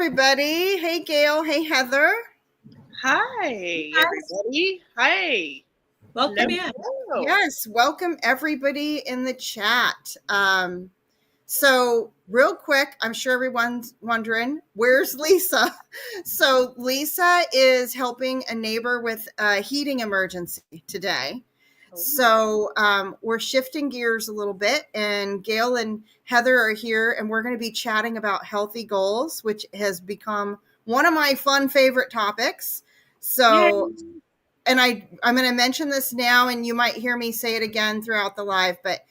everybody. Hey, Gail. Hey, Heather. Hi, everybody. Hi. Welcome in. Hello. Yes, welcome everybody in the chat. So real quick, I'm sure everyone's wondering, where's Lisa? So Lisa is helping a neighbor with a heating emergency today. So we're shifting gears a little bit, and Gail and Heather are here, and we're going to be chatting about healthy goals, which has become one of my fun favorite topics. So, and I'm going to mention this now, and you might hear me say it again throughout the live, but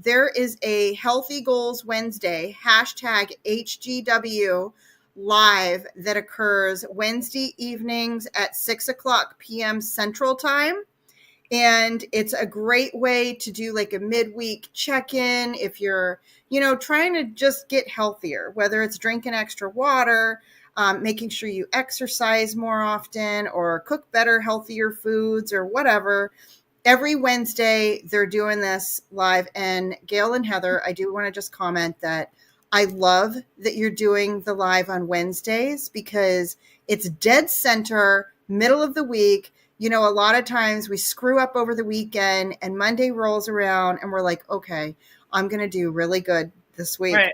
there is a Healthy Goals Wednesday, hashtag HGW live, that occurs Wednesday evenings at 6:00 p.m. Central Time. And it's a great way to do like a midweek check-in if you're, trying to just get healthier, whether it's drinking extra water, making sure you exercise more often, or cook better, healthier foods, or whatever. Every Wednesday, they're doing this live. And Gail and Heather, I do want to just comment that I love that you're doing the live on Wednesdays, because it's dead center, middle of the week. A lot of times we screw up over the weekend and Monday rolls around and we're like, okay, I'm going to do really good this week. Right.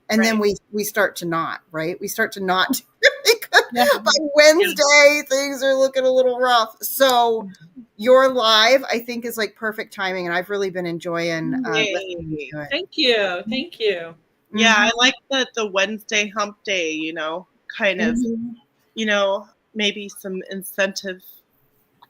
And then we start to not, right? We start to not do really good. Yeah. By Wednesday, things are looking a little rough. So your live, I think, is like perfect timing. And I've really been enjoying listening to it. Thank you. Thank you. Yeah, I like the Wednesday hump day, kind of, maybe some incentive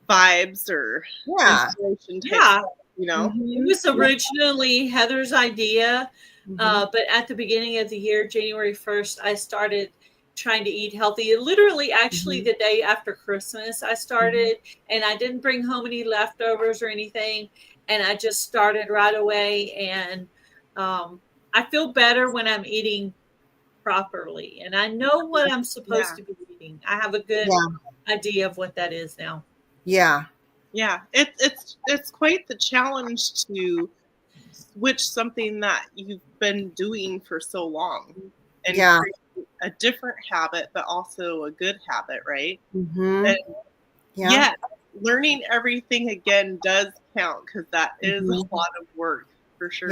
vibes or inspiration type stuff, It was originally Heather's idea, but at the beginning of the year, January 1st, I started trying to eat healthy. Literally, actually, the day after Christmas, I started, and I didn't bring home any leftovers or anything, and I just started right away, and I feel better when I'm eating properly, and I know what I'm supposed to be eating. I have a good idea of what that is now. Yeah. It's quite the challenge to switch something that you've been doing for so long and create a different habit, but also a good habit, right? And learning everything again does count, because that is a lot of work for sure.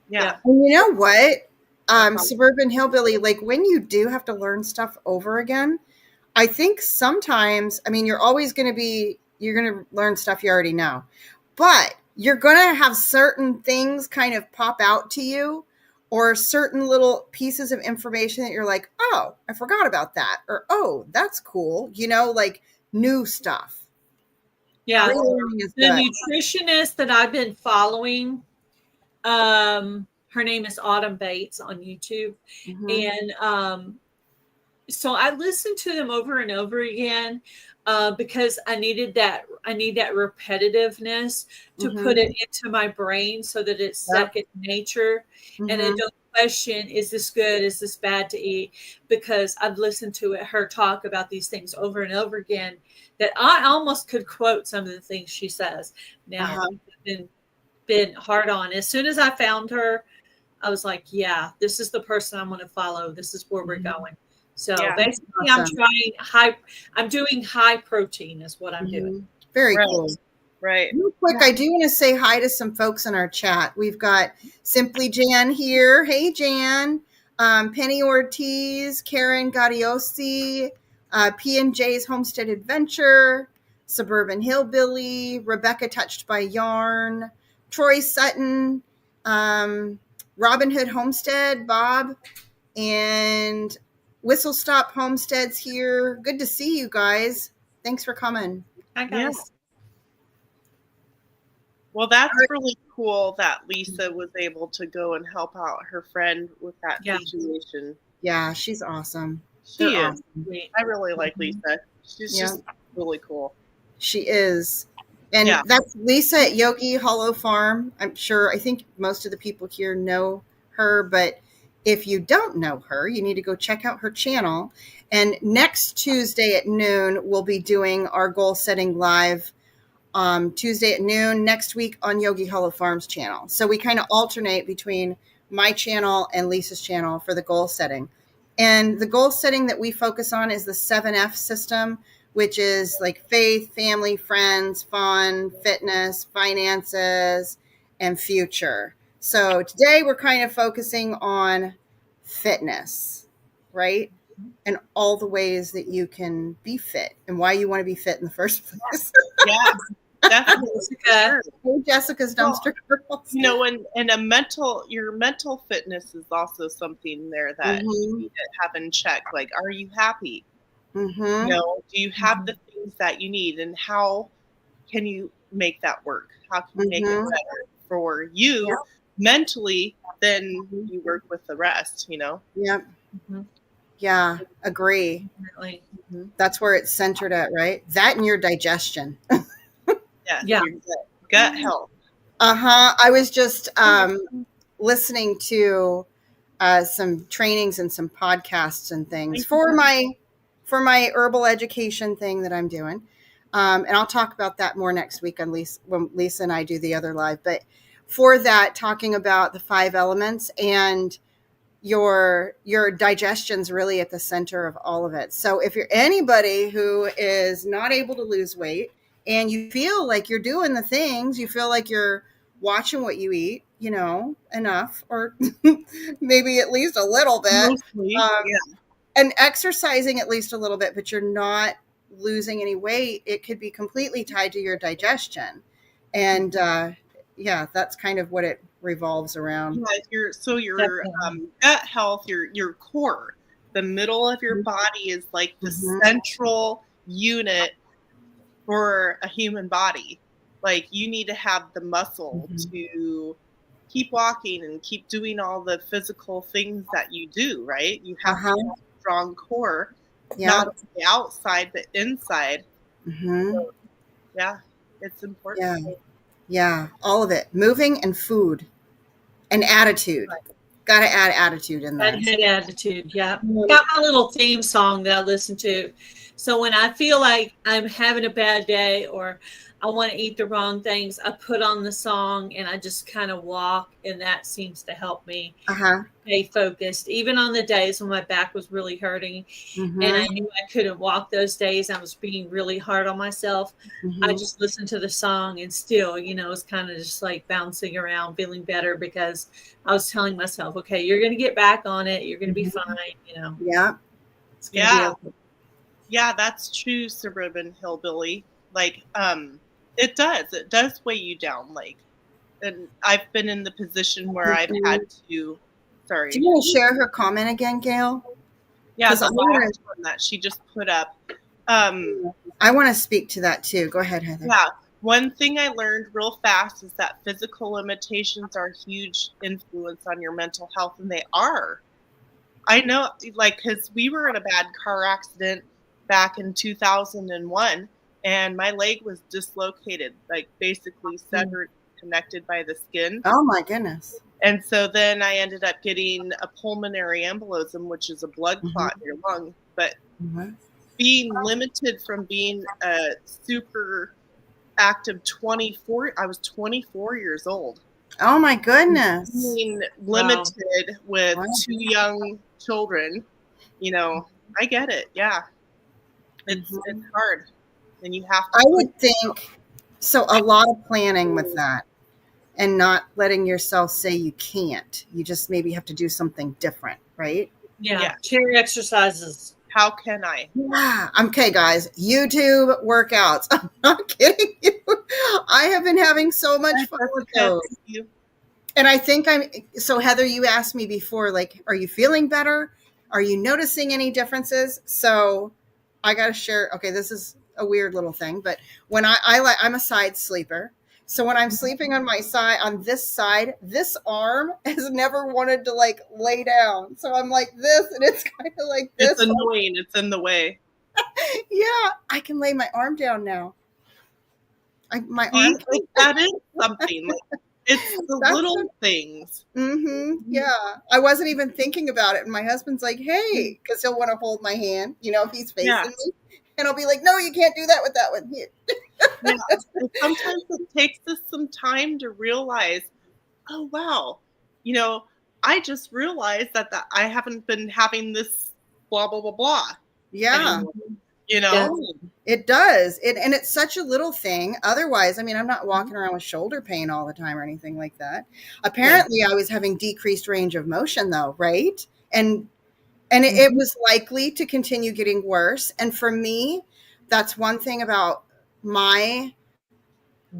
Yeah. And you know what? Suburban Hillbilly, like when you do have to learn stuff over again, I think sometimes, you're always going to learn stuff you already know, but you're going to have certain things kind of pop out to you, or certain little pieces of information that you're like, oh, I forgot about that. Or, oh, that's cool. Like new stuff. Yeah. The nutritionist that I've been following, her name is Autumn Bates on YouTube. And, so I listened to them over and over again because I need that repetitiveness to put it into my brain so that it's second nature. And I don't question, is this good? Is this bad to eat? Because I've listened to her talk about these things over and over again that I almost could quote some of the things she says. Now, I've been hard on. As soon as I found her, I was like, yeah, this is the person I'm going to follow. This is where we're going. So basically, I'm doing high protein is what I'm doing. Very cool. Right. Real quick, I do want to say hi to some folks in our chat. We've got Simply Jan here. Hey, Jan. Penny Ortiz, Karen Gaudiosi, P&J's Homestead Adventure, Suburban Hillbilly, Rebecca Touched by Yarn, Troy Sutton, Robin Hood Homestead, Bob, and Whistle Stop Homestead's here. Good to see you guys. Thanks for coming. Hi, guys. Yeah. Well, that's really cool that Lisa was able to go and help out her friend with that situation. Yeah, she's awesome. She is. Awesome. I really like Lisa. She's just really cool. She is. And that's Lisa at Yogi Hollow Farm. I think most of the people here know her, but if you don't know her, you need to go check out her channel. And next Tuesday at noon, we'll be doing our goal setting live Tuesday at noon next week on Yogi Hollow Farm's channel. So we kind of alternate between my channel and Lisa's channel for the goal setting. And the goal setting that we focus on is the 7F system, which is like faith, family, friends, fun, fitness, finances, and future. So today we're kind of focusing on fitness, right? And all the ways that you can be fit and why you want to be fit in the first place. Yeah, definitely. Jessica. Hey, Jessica's dumpster girls. You know, and your mental fitness is also something there that you need to have in check. Like, are you happy? You know, do you have the things that you need, and how can you make that work? How can you make it better for you mentally? Then you work with the rest. You know. Yep. Yeah, agree. Definitely. That's where it's centered at, right? That and your digestion. Yeah. Your gut health. I was just listening to some trainings and some podcasts and things for my herbal education thing that I'm doing. And I'll talk about that more next week on when Lisa and I do the other live. But for that, talking about the 5 elements, and your digestion's really at the center of all of it. So if you're anybody who is not able to lose weight and you feel like you're doing the things, you feel like you're watching what you eat, you know, enough, or maybe at least a little bit, Mostly, and exercising at least a little bit, but you're not losing any weight, it could be completely tied to your digestion. And that's kind of what it revolves around. Yeah, your gut health, your core, the middle of your body is like the central unit for a human body. Like, you need to have the muscle to keep walking and keep doing all the physical things that you do, right? You have to have a strong core, not on the outside, but inside. So, yeah, it's important. Yeah, all of it. Moving and food and attitude. Got to add attitude in there. That attitude, yeah. Got my little theme song that I listen to. So when I feel like I'm having a bad day or I want to eat the wrong things, I put on the song and I just kind of walk, and that seems to help me stay focused. Even on the days when my back was really hurting and I knew I couldn't walk those days, I was being really hard on myself. I just listened to the song and still, you know, it's kind of just like bouncing around, feeling better, because I was telling myself, okay, you're going to get back on it. You're going to be fine, you know. Yeah. It's gonna be okay. Yeah, that's true, suburban hillbilly. Like, it does weigh you down. Like, and I've been in the position where I've had to. Sorry. Do you want to share her comment again, Gail? Yeah, the last one that she just put up. I want to speak to that too. Go ahead, Heather. Yeah, one thing I learned real fast is that physical limitations are a huge influence on your mental health, and they are. I know, like, because we were in a bad car accident back in 2001, and my leg was dislocated, like basically severed, connected by the skin. Oh my goodness. And so then I ended up getting a pulmonary embolism, which is a blood clot in your lung. But being limited from being a super active 24, I was 24 years old. Oh my goodness. Being limited with 2 young children, you know, I get it. Yeah. It's hard. And you have to. I would think so. A lot of planning with that, and not letting yourself say you can't. You just maybe have to do something different, right? Yeah. Chair exercises. How can I? Yeah. Okay, guys. YouTube workouts. I'm not kidding you. I have been having so much fun with those. And I think so Heather, you asked me before, like, are you feeling better? Are you noticing any differences? So I got to share. Okay, this is a weird little thing, but when I'm a side sleeper. So when I'm sleeping on my side, on this side, this arm has never wanted to like lay down. So I'm like this, and it's kind of like this. It's annoying. It's in the way. Yeah, I can lay my arm down now. My arm. That is something. Like, it's the little things. Yeah. I wasn't even thinking about it. And my husband's like, hey, because he'll want to hold my hand, you know, if he's facing me. And I'll be like, no, you can't do that with that one. Here. Sometimes it takes us some time to realize, oh, wow, you know, I just realized that I haven't been having this blah, blah, blah, blah. Yeah. Anymore, you know? It does. And it's such a little thing. Otherwise, I mean, I'm not walking around with shoulder pain all the time or anything like that. Apparently, I was having decreased range of motion though, right? And it was likely to continue getting worse. And for me, that's one thing about my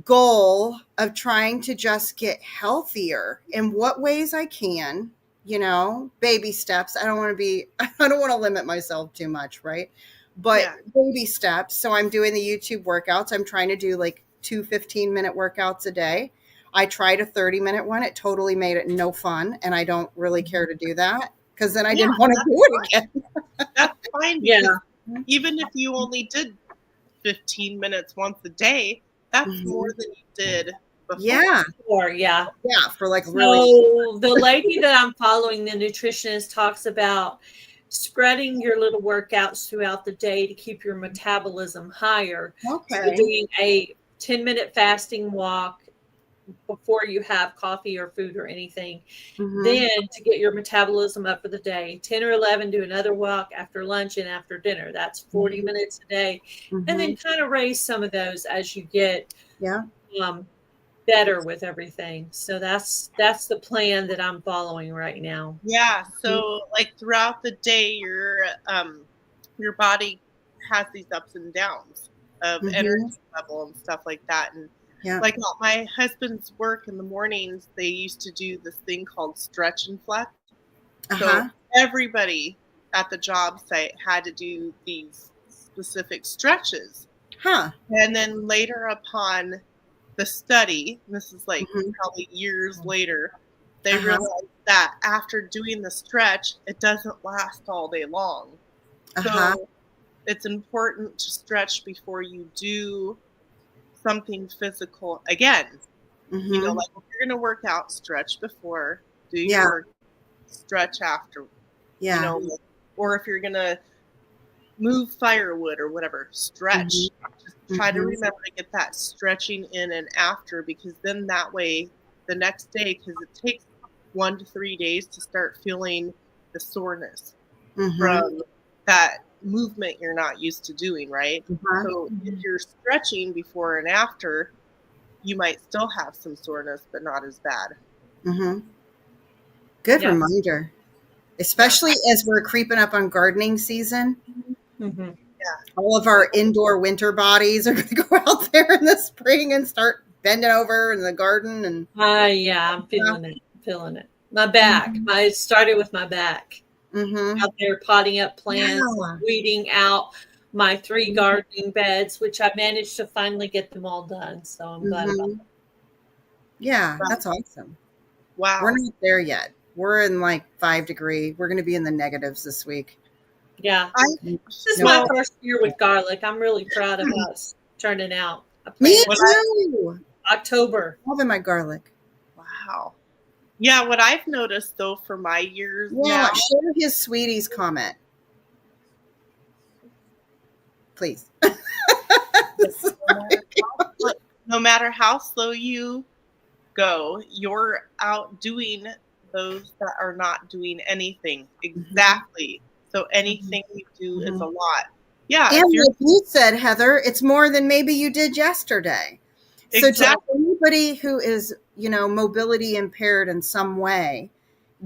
goal of trying to just get healthier in what ways I can, baby steps. I don't want to limit myself too much, right? But baby steps. So I'm doing the YouTube workouts. I'm trying to do like 2 15-minute workouts a day. I tried a 30-minute one. It totally made it no fun. And I don't really care to do that because then I didn't want to do it again. That's fine. Yeah. Even if you only did 15 minutes once a day, that's more than you did before. Yeah. Yeah. For like So the lady that I'm following, the nutritionist, talks about spreading your little workouts throughout the day to keep your metabolism higher. Okay. So doing a 10-minute fasting walk before you have coffee or food or anything. Then to get your metabolism up for the day, 10 or 11, do another walk after lunch and after dinner. That's 40 minutes a day. And then kind of raise some of those as you get better with everything. So that's the plan that I'm following right now. Yeah. So like throughout the day, your body has these ups and downs of energy level and stuff like that. And like at my husband's work in the mornings, they used to do this thing called stretch and flex. So everybody at the job site had to do these specific stretches. And then later upon the study, this is like probably years later, they realized that after doing the stretch, it doesn't last all day long. So it's important to stretch before you do something physical again. Like if you're going to work out, stretch before, do your work, stretch after. Or if you're going to move firewood or whatever, stretch. Just try to remember to get that stretching in and after, because then that way the next day, because it takes 1 to 3 days to start feeling the soreness from that movement you're not used to doing, right? So if you're stretching before and after, you might still have some soreness, but not as bad. Good reminder, especially as we're creeping up on gardening season. All of our indoor winter bodies are going to go out there in the spring and start bending over in the garden. And I'm feeling it. My back. I started with my back. Out there potting up plants, weeding out my 3 gardening beds, which I managed to finally get them all done. So I'm glad about that. Yeah, that's awesome. Wow. We're not there yet. We're in like 5 degrees. We're going to be in the negatives this week. Yeah. This is my first year with garlic. I'm really proud of us turning out. Me too. October. Loving my garlic. Wow. Yeah, what I've noticed though for my years now. Share his sweeties comment, please. No matter how slow you go, you're outdoing those that are not doing anything. Exactly. So anything you do is a lot. Yeah. And like you said, Heather, it's more than maybe you did yesterday. So to anybody who is, mobility impaired in some way,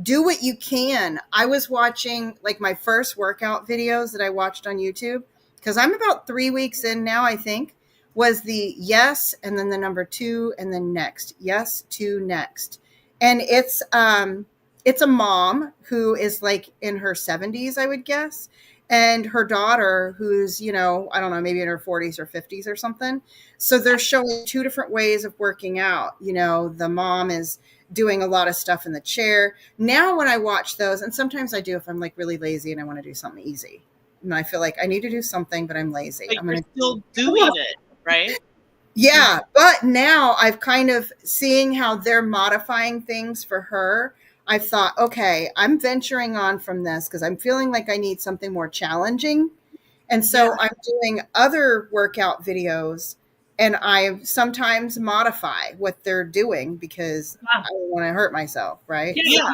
do what you can. I was watching like my first workout videos that I watched on YouTube, because I'm about 3 weeks in now, I think, was the yes, and then the number 2, and then next. Yes, 2, next. And it's a mom who is like in her 70s, I would guess. And her daughter, who's, I don't know, maybe in her 40s or 50s or something. So they're showing 2 different ways of working out. The mom is doing a lot of stuff in the chair. Now when I watch those, and sometimes I do if I'm like really lazy and I want to do something easy. And I feel like I need to do something, but I'm lazy. But you're still doing it, right? Yeah. But now I've kind of seeing how they're modifying things for her. I thought, okay, I'm venturing on from this because I'm feeling like I need something more challenging. And so I'm doing other workout videos and I sometimes modify what they're doing because I don't want to hurt myself, right? Yeah,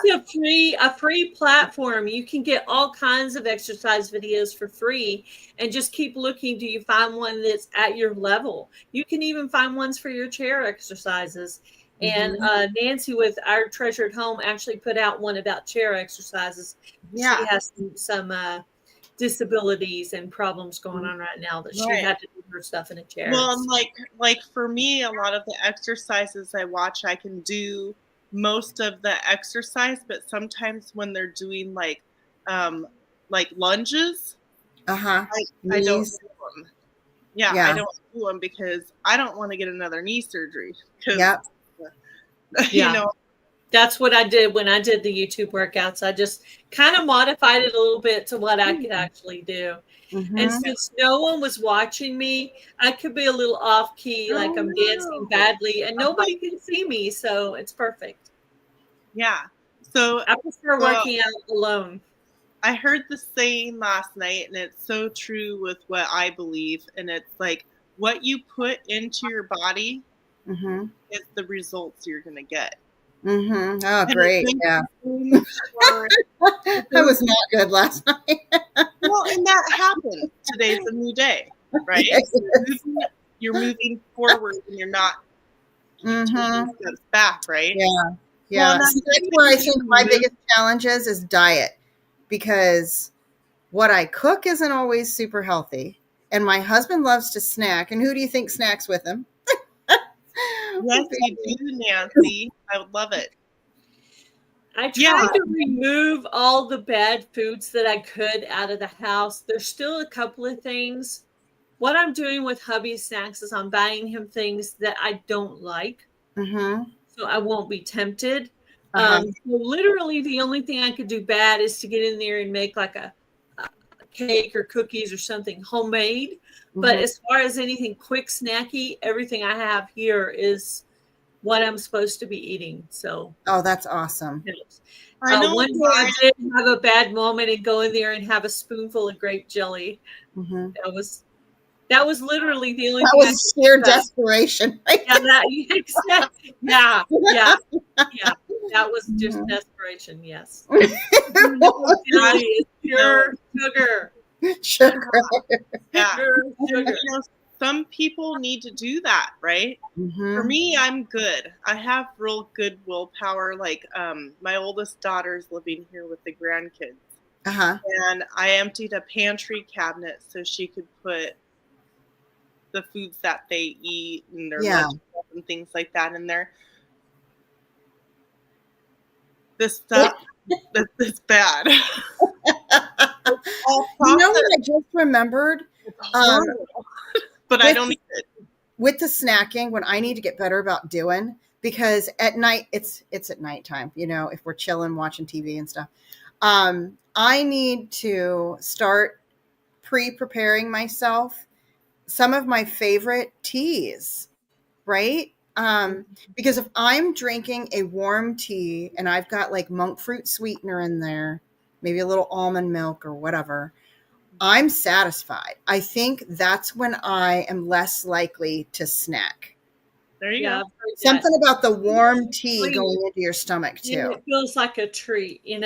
YouTube's a free platform. You can get all kinds of exercise videos for free and just keep looking. Do you find one that's at your level? You can even find ones for your chair exercises. And Nancy with Our Treasured Home actually put out one about chair exercises. Yeah. She has some disabilities and problems going on right now that she had to do her stuff in a chair. Well, and like for me, a lot of the exercises I watch, I can do most of the exercise, but sometimes when they're doing like lunges, I don't do them. Yeah, I don't do them because I don't want to get another knee surgery. You know. That's what I did when I did the YouTube workouts. I just kind of modified it a little bit to what I could actually do. And since no one was watching me, I could be a little off key, like I'm dancing badly, and nobody can see me, so it's perfect. Yeah. So I prefer working out alone. I heard the saying last night, and it's so true with what I believe. And it's like what you put into your body is the results you're going to get. Oh, great. Yeah. I was not good last night. Well, and that happened. Today's a new day, right? You're moving forward and you're not taking steps back, right? Yeah. Yeah. Well, that's where I think my biggest challenge is diet, because what I cook isn't always super healthy. And my husband loves to snack. And who do you think snacks with him? Yes, you do, Nancy. I would love it. I tried to remove all the bad foods that I could out of the house. There's still a couple of things. What I'm doing with hubby's snacks is I'm buying him things that I don't like. So I won't be tempted. So literally the only thing I could do bad is to get in there and make like a cake or cookies or something homemade. But as far as anything quick snacky, everything I have here is what I'm supposed to be eating. So that's awesome. One day I did have a bad moment and go in there and have a spoonful of grape jelly. That was literally the only thing. That was sheer desperation. Right? Yeah. That was just desperation. Yes. Jelly is pure sugar. Sugar. Yeah. Sugar. Some people need to do that, right? For me, I'm good. I have real good willpower. Like my oldest daughter's living here with the grandkids. And I emptied a pantry cabinet so she could put the foods that they eat and their lunch and things like that in there. This stuff is bad. You know what I just remembered? But I don't eat it. With the snacking, when I need to get better about doing, because at night, it's at nighttime, if we're chilling, watching TV and stuff. I need to start pre-preparing myself some of my favorite teas, right? Because if I'm drinking a warm tea and I've got like monk fruit sweetener in there, maybe a little almond milk or whatever, I'm satisfied. I think that's when I am less likely to snack. There you go. Something about the warm tea going into your stomach too. It feels like a treat, And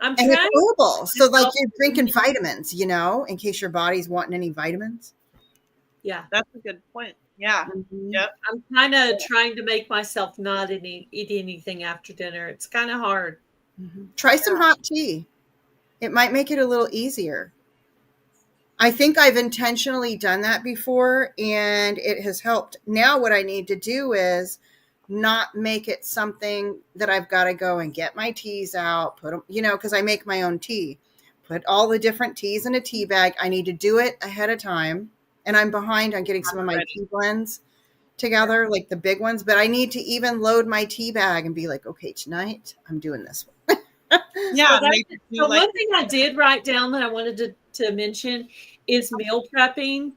it's herbal. So like you're drinking vitamins, in case your body's wanting any vitamins. Yeah. That's a good point. Yeah. Yep. I'm kind of trying to make myself not eat anything after dinner. It's kind of hard. Try some hot tea. It might make it a little easier. I think I've intentionally done that before and it has helped. Now what I need to do is not make it something that I've got to go and get my teas out, put them, because I make my own tea. Put all the different teas in a tea bag. I need to do it ahead of time. And I'm behind on getting some of my tea blends together, like the big ones. But I need to even load my tea bag and be like, okay, tonight I'm doing this one. So one thing I did write down that I wanted to mention is meal prepping,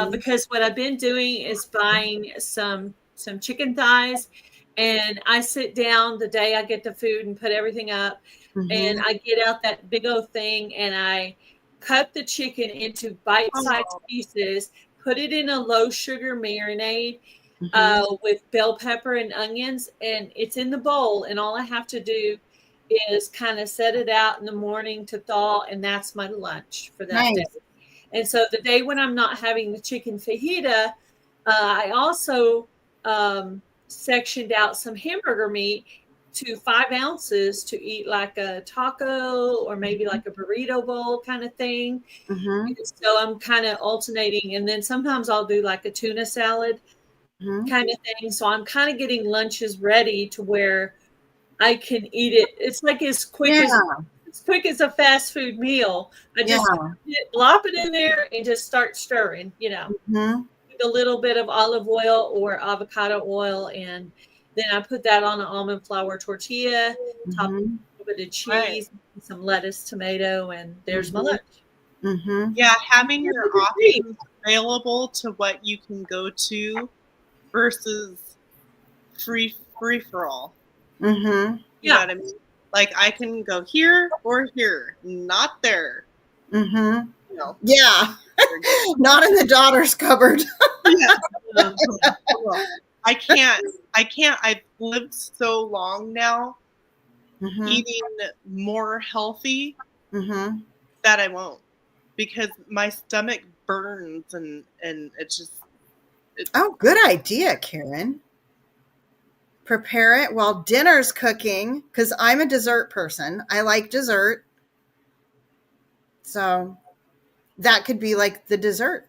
because what I've been doing is buying some chicken thighs, and I sit down the day I get the food and put everything up, and I get out that big old thing and I cut the chicken into bite-sized pieces, put it in a low sugar marinade with bell pepper and onions, and it's in the bowl. And all I have to do is kind of set it out in the morning to thaw, and that's my lunch for that day. And so the day when I'm not having the chicken fajita, I also sectioned out some hamburger meat to 5 ounces to eat like a taco or maybe like a burrito bowl kind of thing. So I'm kind of alternating. And then sometimes I'll do like a tuna salad kind of thing. So I'm kind of getting lunches ready to where I can eat it. It's like as quick as a fast food meal. I just plop it in there and just start stirring, with a little bit of olive oil or avocado oil, and then I put that on an almond flour tortilla, top a little bit of cheese, some lettuce, tomato, and there's my lunch. Yeah, having your options available to what you can go to versus free for all. You know what I mean? Like I can go here or here, not there. Yeah. Not in the daughter's cupboard. I can't. I've lived so long now eating more healthy that I won't, because my stomach burns and it's just. Oh, good idea, Karen. Prepare it while dinner's cooking, because I'm a dessert person. I like dessert. So that could be like the dessert.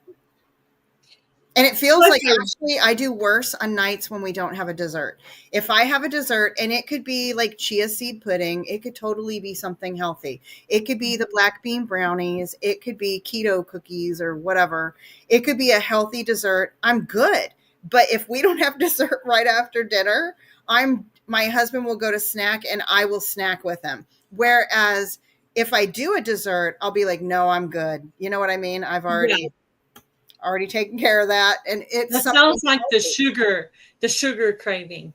And it feels like actually I do worse on nights when we don't have a dessert. If I have a dessert, and it could be like chia seed pudding, it could totally be something healthy. It could be the black bean brownies. It could be keto cookies or whatever. It could be a healthy dessert. I'm good. But if we don't have dessert right after dinner, my husband will go to snack and I will snack with him. Whereas if I do a dessert, I'll be like, no, I'm good. You know what I mean? I've already taken care of that. And that sounds like the sugar craving.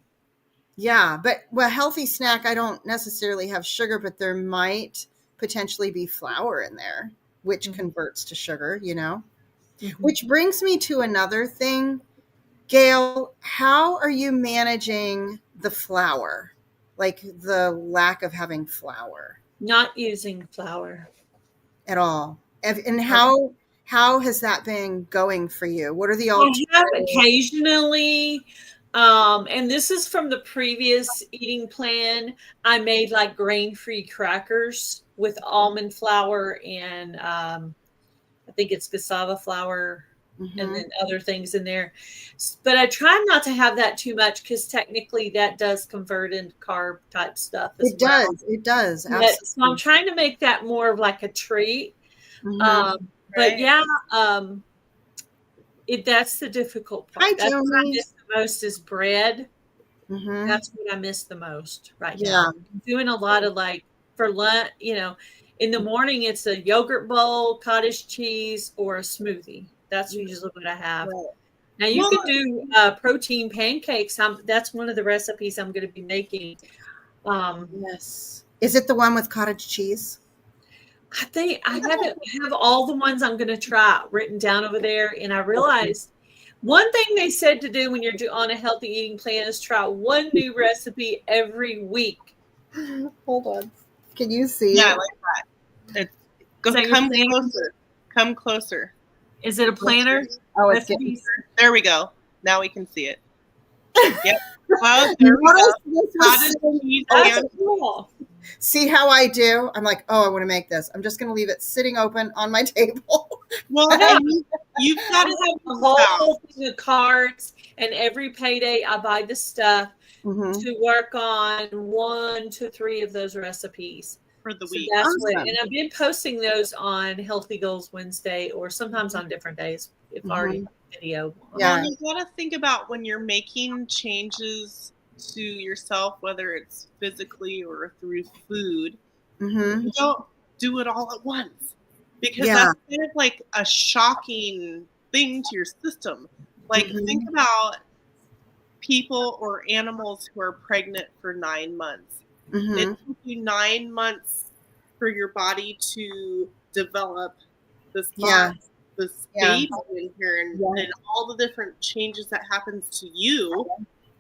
Yeah. But healthy snack, I don't necessarily have sugar, but there might potentially be flour in there, which converts to sugar, which brings me to another thing. Gail, how are you managing the flour? Like the lack of having flour? Not using flour at all. And how has that been going for you? What are the alternatives? I have occasionally, and this is from the previous eating plan. I made like grain-free crackers with almond flour and I think it's cassava flour. And then other things in there. But I try not to have that too much, because technically that does convert into carb type stuff. It does. Absolutely. So I'm trying to make that more of like a treat. But that's the difficult part. That's what I miss the most is bread. That's what I miss the most right now. I'm doing a lot of like for lunch, in the morning it's a yogurt bowl, cottage cheese, or a smoothie. That's usually what I have. Right. Now you can do protein pancakes. That's one of the recipes I'm going to be making. Yes. Is it the one with cottage cheese? I think I have all the ones I'm going to try written down over there. And I realized one thing they said to do when you're on a healthy eating plan is try one new recipe every week. Hold on. Can you see? Yeah, like that. Come closer. Is it a planner? Oh, it's getting... There we go. Now we can see it. Yep. Well, there we go. Cool. See how I do? I'm like, I want to make this. I'm just going to leave it sitting open on my table. Well, you've got to have a whole thing of cards, and every payday I buy the stuff to work on 1 to 3 of those recipes. For the week. That's and I've been posting those on Healthy Goals Wednesday, or sometimes on different days if already video. Yeah. Well, you got to think about when you're making changes to yourself, whether it's physically or through food, you don't do it all at once, because that's kind of like a shocking thing to your system. Like think about people or animals who are pregnant for 9 months. It took you 9 months for your body to develop this bond this baby in here and all the different changes that happens to you.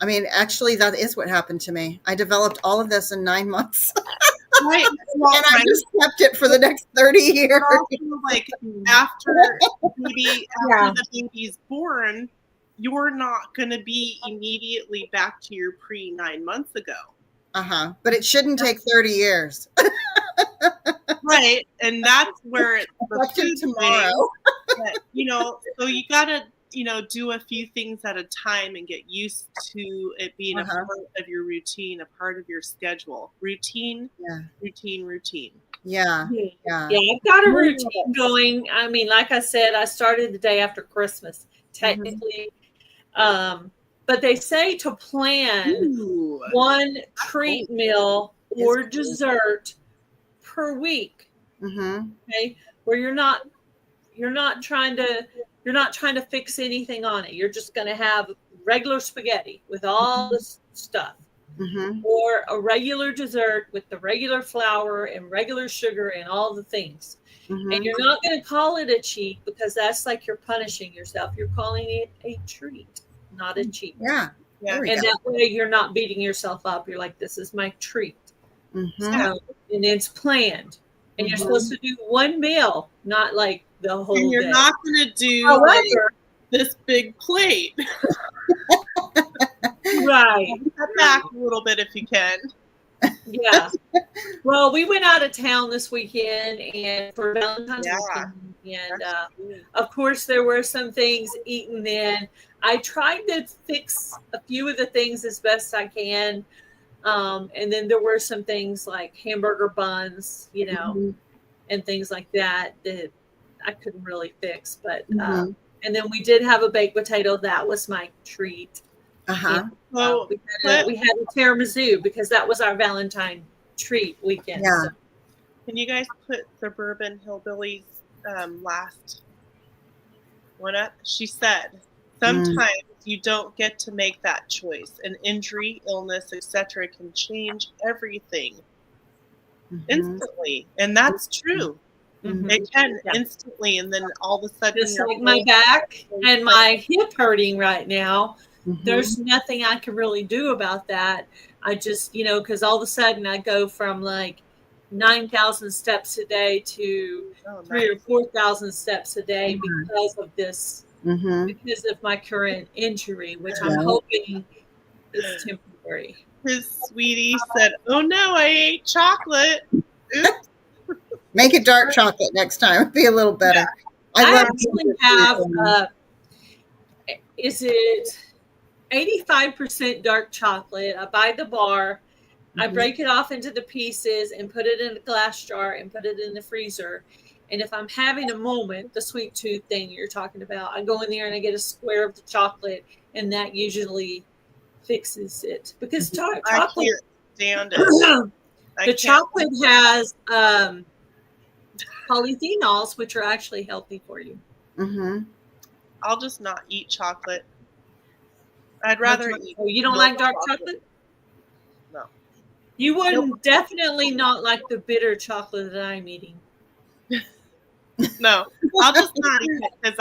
I mean, actually, that is what happened to me. I developed all of this in 9 months. Right. Well, and I just kept it for the next 30 years. Like after the baby's born, you're not going to be immediately back to your pre 9 months ago. But it shouldn't take 30 years. Right. And that's where it's the food tomorrow. But, so you got to, do a few things at a time and get used to it being a part of your routine, a part of your schedule. Routine. Yeah. I've got a routine going. I mean, like I said, I started the day after Christmas, technically. But they say to plan one treat meal or dessert per week. Okay, where you're not trying to fix anything on it. You're just going to have regular spaghetti with all this stuff. Or a regular dessert with the regular flour and regular sugar and all the things. And you're not going to call it a cheat because that's like you're punishing yourself. You're calling it a treat, not a cheat. Yeah. And that way you're not beating yourself up. You're like, this is my treat. So, and it's planned. And you're supposed to do one meal, not like the whole and you're day. not going to do this big plate. Right. Cut back a little bit if you can. Yeah. Well, we went out of town this weekend and for Valentine's weekend, and of course there were some things eaten then. I tried to fix a few of the things as best I can. And then there were some things like hamburger buns, and things like that I couldn't really fix. But and then we did have a baked potato. That was my treat. So we had a tiramisu because that was our Valentine treat weekend. Yeah. So. Can you guys put Suburban Hillbillies last one up? She said, sometimes you don't get to make that choice. An injury, illness, etc. can change everything instantly. And that's true. It can instantly, and then all of a sudden, just like my back and my hip hurting right now. There's nothing I can really do about that. I just, because all of a sudden I go from like 9,000 steps a day to 3,000 or 4,000 steps a day because of this, because of my current injury, which I'm hoping is temporary. His sweetie said, "Oh no, I ate chocolate." Oops. Make it dark chocolate next time. It'd be a little better. I actually have, is it 85% dark chocolate? I buy the bar. I break it off into the pieces and put it in a glass jar and put it in the freezer. And if I'm having a moment, the sweet tooth thing you're talking about, I go in there and I get a square of the chocolate, and that usually fixes it. Because chocolate, I can't stand it. The chocolate has polyphenols, which are actually healthy for you. I'll just not eat chocolate. I'd rather eat. Oh, you don't like dark chocolate? No. You would definitely not like the bitter chocolate that I'm eating. No, I'll just not eat it because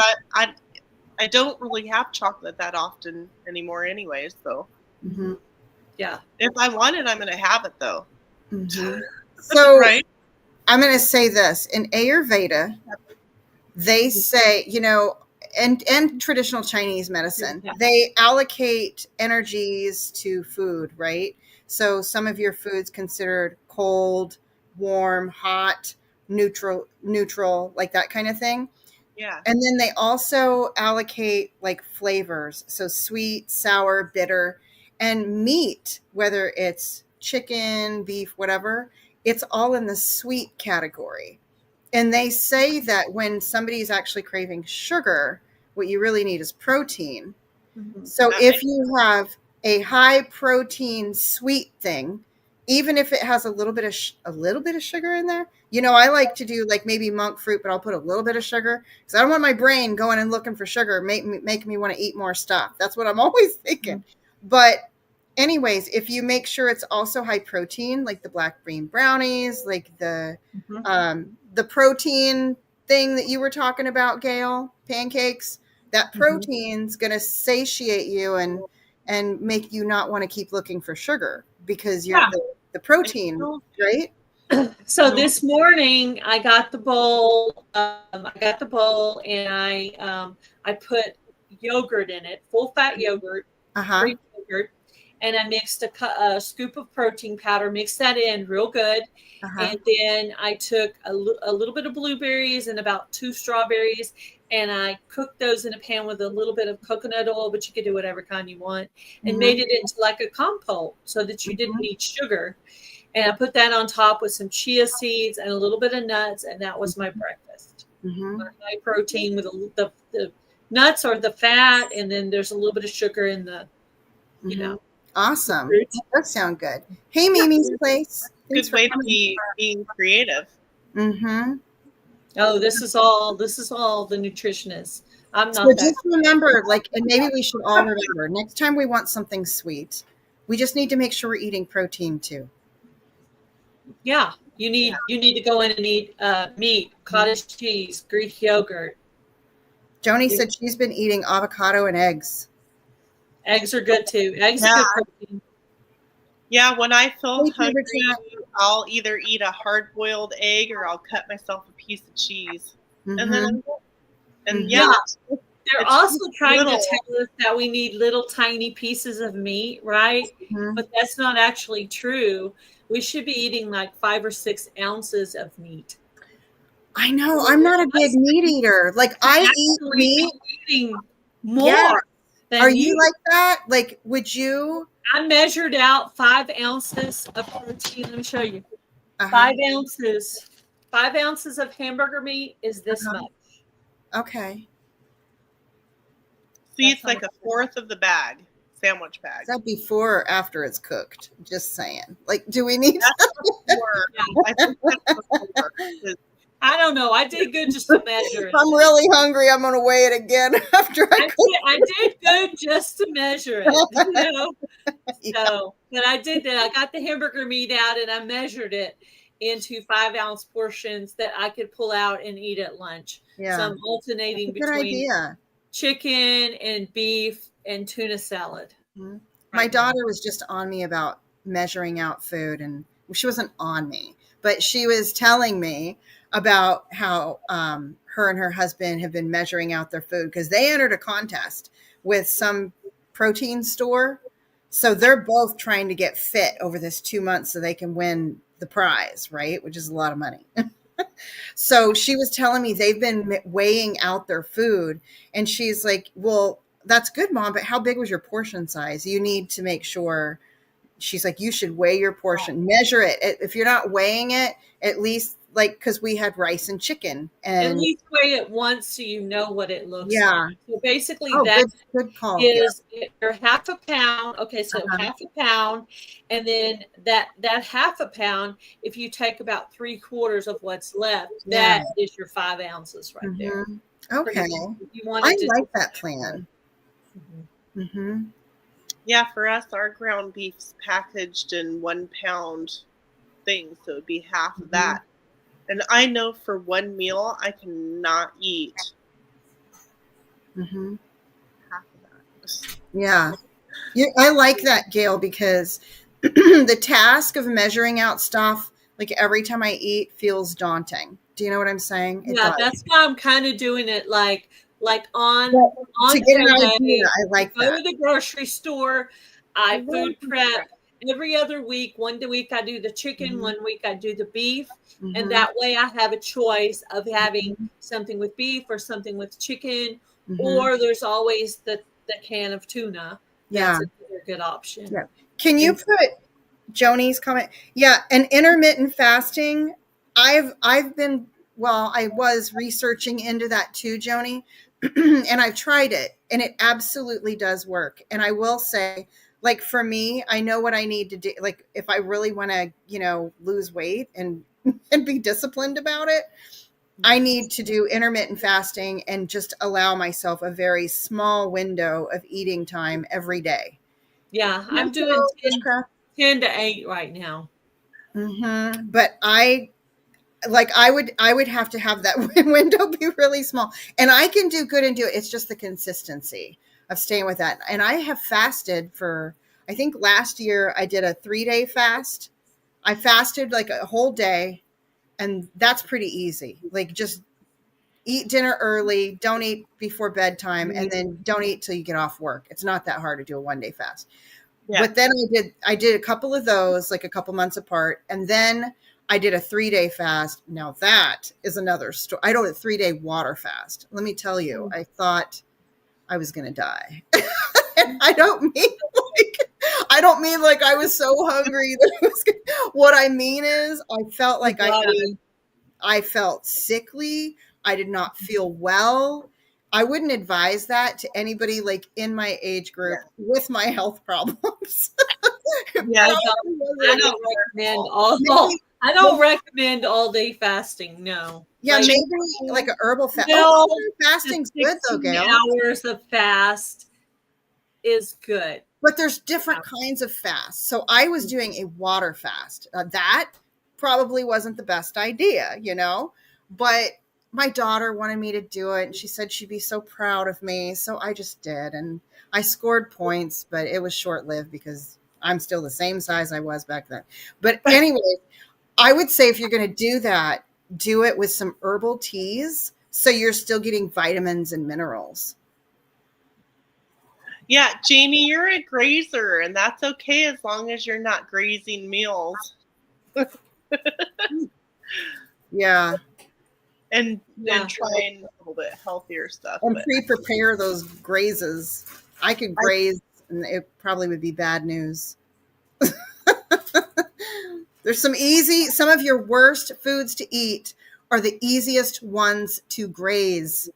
I don't really have chocolate that often anymore anyways. So yeah, if I want it, I'm going to have it though. So I'm going to say this in Ayurveda, they say, and traditional Chinese medicine, they allocate energies to food, right? So some of your food's considered cold, warm, hot, neutral, like that kind of thing. Yeah. And then they also allocate like flavors. So sweet, sour, bitter, and meat, whether it's chicken, beef, whatever, it's all in the sweet category. And they say that when somebody's actually craving sugar, what you really need is protein. So if you have a high protein sweet thing, even if it has a little bit of sugar in there, I like to do like maybe monk fruit, but I'll put a little bit of sugar because I don't want my brain going and looking for sugar, make me want to eat more stuff. That's what I'm always thinking. But anyways, if you make sure it's also high protein, like the black bean brownies, like the protein thing that you were talking about, Gail, pancakes, that protein's going to satiate you and make you not want to keep looking for sugar because you're the protein, right? So this morning I got the bowl. And I put yogurt in it, full fat yogurt, Greek yogurt, and I mixed a scoop of protein powder. Mixed that in real good, and then I took a little bit of blueberries and about 2 strawberries, and I cooked those in a pan with a little bit of coconut oil, but you could do whatever kind you want, and made it into like a compote so that you didn't need sugar. And I put that on top with some chia seeds and a little bit of nuts, and that was my breakfast. High protein with the nuts or the fat, and then there's a little bit of sugar in the, Awesome. That sounds good. Hey, Mimi's Place. Good way to be being creative. Oh, this is all the nutritionists. I'm not. So just remember, and maybe we should all remember, next time we want something sweet, we just need to make sure we're eating protein too. Yeah, you need to go in and eat meat, cottage cheese, Greek yogurt. Joni said she's been eating avocado and eggs. Eggs are good too. Eggs are good protein. Yeah, when I feel hungry, I'll either eat a hard-boiled egg or I'll cut myself a piece of cheese. And then they're also trying to tell us that we need little tiny pieces of meat, right? But that's not actually true. We should be eating like 5 or 6 ounces of meat. I know. I'm not a big meat eater. I eat meat. Eating more. Are you like that? Would you? I measured out 5 ounces of protein. Let me show you. 5 ounces. 5 ounces of hamburger meat is this much. Okay. See, it's like a fourth of the bag. Sandwich bag. Is that before or after it's cooked? Just saying. Do we need I think that's before. I don't know. I did good just to measure it. I'm really hungry. I'm going to weigh it again after I cook. I did good just to measure it. So, but I did that. I got the hamburger meat out and I measured it into 5-ounce portions that I could pull out and eat at lunch. Yeah. So I'm alternating between chicken and beef and tuna salad. My daughter was just on me about measuring out food, and she wasn't on me, but she was telling me about how her and her husband have been measuring out their food because they entered a contest with some protein store. So they're both trying to get fit over this 2 months so they can win the prize, right? Which is a lot of money. So she was telling me they've been weighing out their food, and she's like, well, that's good, Mom, but how big was your portion size? You need to make sure. She's like, you should weigh your portion, measure it. If you're not weighing it, at least because we had rice and chicken. And at least weigh it once so you know what it looks like. So basically good call. Is you're half a pound. Okay, so half a pound. And then that half a pound, if you take about 3/4 of what's left, that is your 5 ounces right there. Okay. I like that plan. Yeah, for us, our ground beef's packaged in 1 pound things, so it'd be half of that. And I know for one meal, I cannot eat half of that. Yeah. I like that, Gail, because the task of measuring out stuff, every time I eat, feels daunting. Do you know what I'm saying? That's why I'm kind of doing it on to get an idea. I like that. Go to the grocery store. I food prep every other week. One week I do the chicken. 1 week I do the beef. And that way I have a choice of having something with beef or something with chicken. Or there's always the can of tuna. That's a good option. Yeah. Can you put Joni's comment? Yeah. And intermittent fasting. I was researching into that too, Joni. And I've tried it, and it absolutely does work. And I will say, for me, I know what I need to do. If I really want to, lose weight and be disciplined about it, I need to do intermittent fasting and just allow myself a very small window of eating time every day. Yeah, I'm doing 10 to 8 right now. But I like I would have to have that window be really small, and I can do good and do it. It's just the consistency of staying with that. And I have fasted for, I think last year I did a 3-day fast. I fasted like a whole day, and that's pretty easy. Like just eat dinner early, don't eat before bedtime, and then don't eat till you get off work. It's not that hard to do a 1-day fast. Yeah. But then I did a couple of those, like a couple months apart, and then I did a 3-day fast. Now that is another story. I did a 3-day water fast. Let me tell you, I thought I was going to die. And I don't mean like I was so hungry that I was what I mean is I felt like I felt sickly. I did not feel well. I wouldn't advise that to anybody like in my age group with my health problems. Yeah, I don't recommend all day fasting. No. Yeah, maybe like a herbal fast. No, fasting's good though, Gail. Hours of fast is good. But there's different kinds of fasts. So I was doing a water fast. That probably wasn't the best idea, you know, but my daughter wanted me to do it, and she said she'd be so proud of me. So I just did, and I scored points, but it was short-lived because I'm still the same size I was back then. But anyway, I would say if you're going to do that, do it with some herbal teas so you're still getting vitamins and minerals. Yeah, Jamie, you're a grazer, and that's okay as long as you're not grazing meals. Yeah. And trying a little bit healthier stuff. And pre-prepare those grazes. I could graze, and it probably would be bad news. There's some of your worst foods to eat are the easiest ones to graze.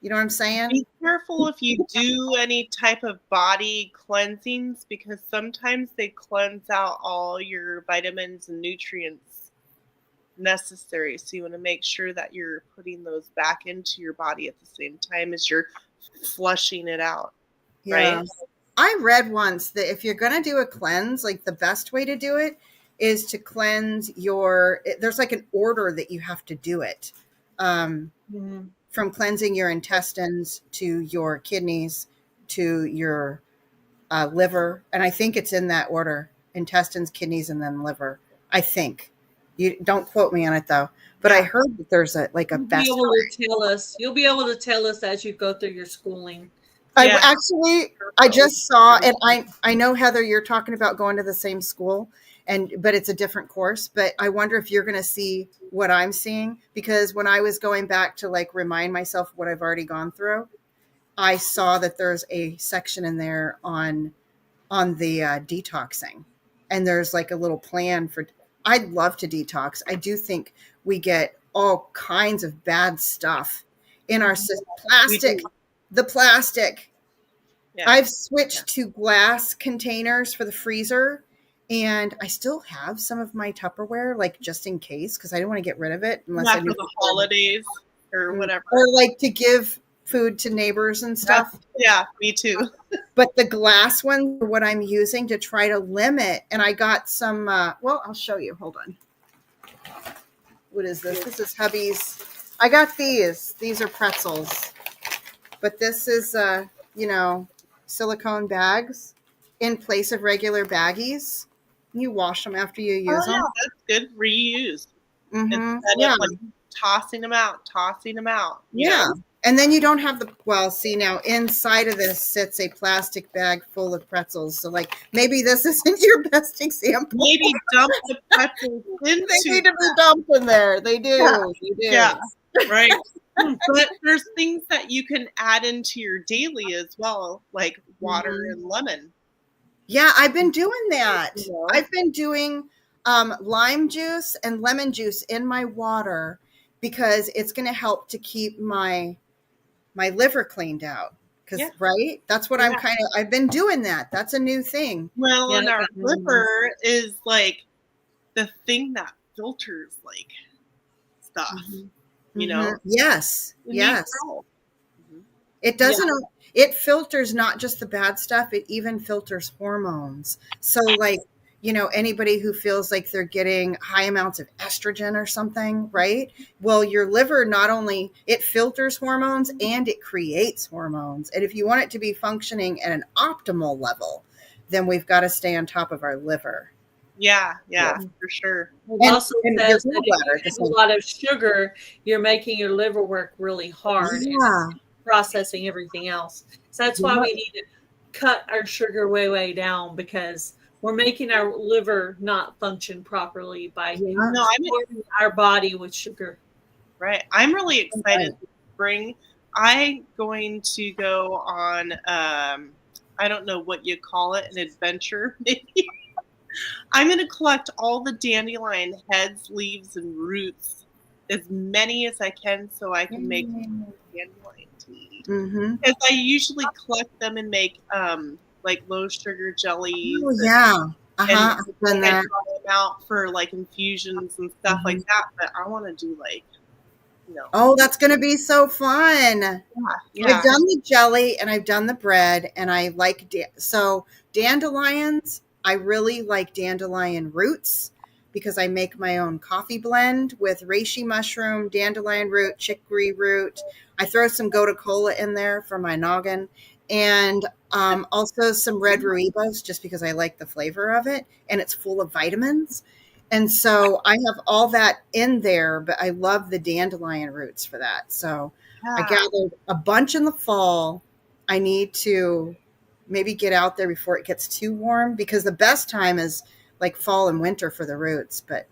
You know what I'm saying? Be careful if you do any type of body cleansings, because sometimes they cleanse out all your vitamins and nutrients necessary. So you want to make sure that you're putting those back into your body at the same time as you're flushing it out. Yeah. Right? I read once that if you're going to do a cleanse, like the best way to do it is to cleanse there's like an order that you have to do it. From cleansing your intestines to your kidneys to your liver. And I think it's in that order: intestines, kidneys, and then liver. I think. You don't quote me on it though, but I heard that there's a best. You'll be able to tell us as you go through your schooling. I just saw, and I know, Heather, you're talking about going to the same school, but it's a different course. But I wonder if you're going to see what I'm seeing, because when I was going back to like remind myself what I've already gone through, I saw that there's a section in there on the detoxing, and there's like a little plan for. I'd love to detox. I do think we get all kinds of bad stuff in our system. The plastic. Yeah. I've switched to glass containers for the freezer, and I still have some of my Tupperware, like just in case, because I don't want to get rid of it unless I for the holidays or whatever. Or like to give food to neighbors and stuff. Yeah, me too. But the glass ones are what I'm using to try to limit. And I got some, I'll show you. Hold on. What is this? This is hubby's. I got these. These are pretzels. But this is, silicone bags in place of regular baggies. You wash them after you use them. That's good. Reuse. Mm-hmm. Instead of like tossing them out. Yeah. And then you don't have now inside of this sits a plastic bag full of pretzels. So like maybe this isn't your best example. Maybe dump the pretzels into. They need to be dumped in there. They do. Yeah. They do. Yeah. Right. But there's things that you can add into your daily as well, like water and lemon. Yeah, I've been doing that. Yeah. I've been doing lime juice and lemon juice in my water because it's going to help to keep my liver cleaned out. Right? That's what I've been doing that. That's a new thing. Well, and our liver is like the thing that filters like stuff. Mm-hmm. You know? Yes. It doesn't, it filters not just the bad stuff, it even filters hormones. So like anybody who feels like they're getting high amounts of estrogen or something, right? Well, your liver not only, it filters hormones and it creates hormones. And if you want it to be functioning at an optimal level, then we've got to stay on top of our liver. Yeah, for sure. It also says that if you have a lot of sugar, you're making your liver work really hard and processing everything else. So that's why we need to cut our sugar way down, because we're making our liver not function properly by supporting our body with sugar. Right. I'm really excited this spring. I'm going to go on, I don't know what you call it, an adventure, maybe. I'm going to collect all the dandelion heads, leaves, and roots, as many as I can, so I can make dandelion tea. Because I usually collect them and make like low sugar jellies. Oh, yeah. And I try them out for like infusions and stuff like that. But I want to do like, Oh, that's going to be so fun. Yeah. I've done the jelly and I've done the bread, and I like so dandelions. I really like dandelion roots because I make my own coffee blend with reishi mushroom, dandelion root, chicory root. I throw some gotu kola in there for my noggin, and also some red rooibos just because I like the flavor of it, and it's full of vitamins. And so I have all that in there, but I love the dandelion roots for that. So I gathered a bunch in the fall. I need to maybe get out there before it gets too warm, because the best time is like fall and winter for the roots. But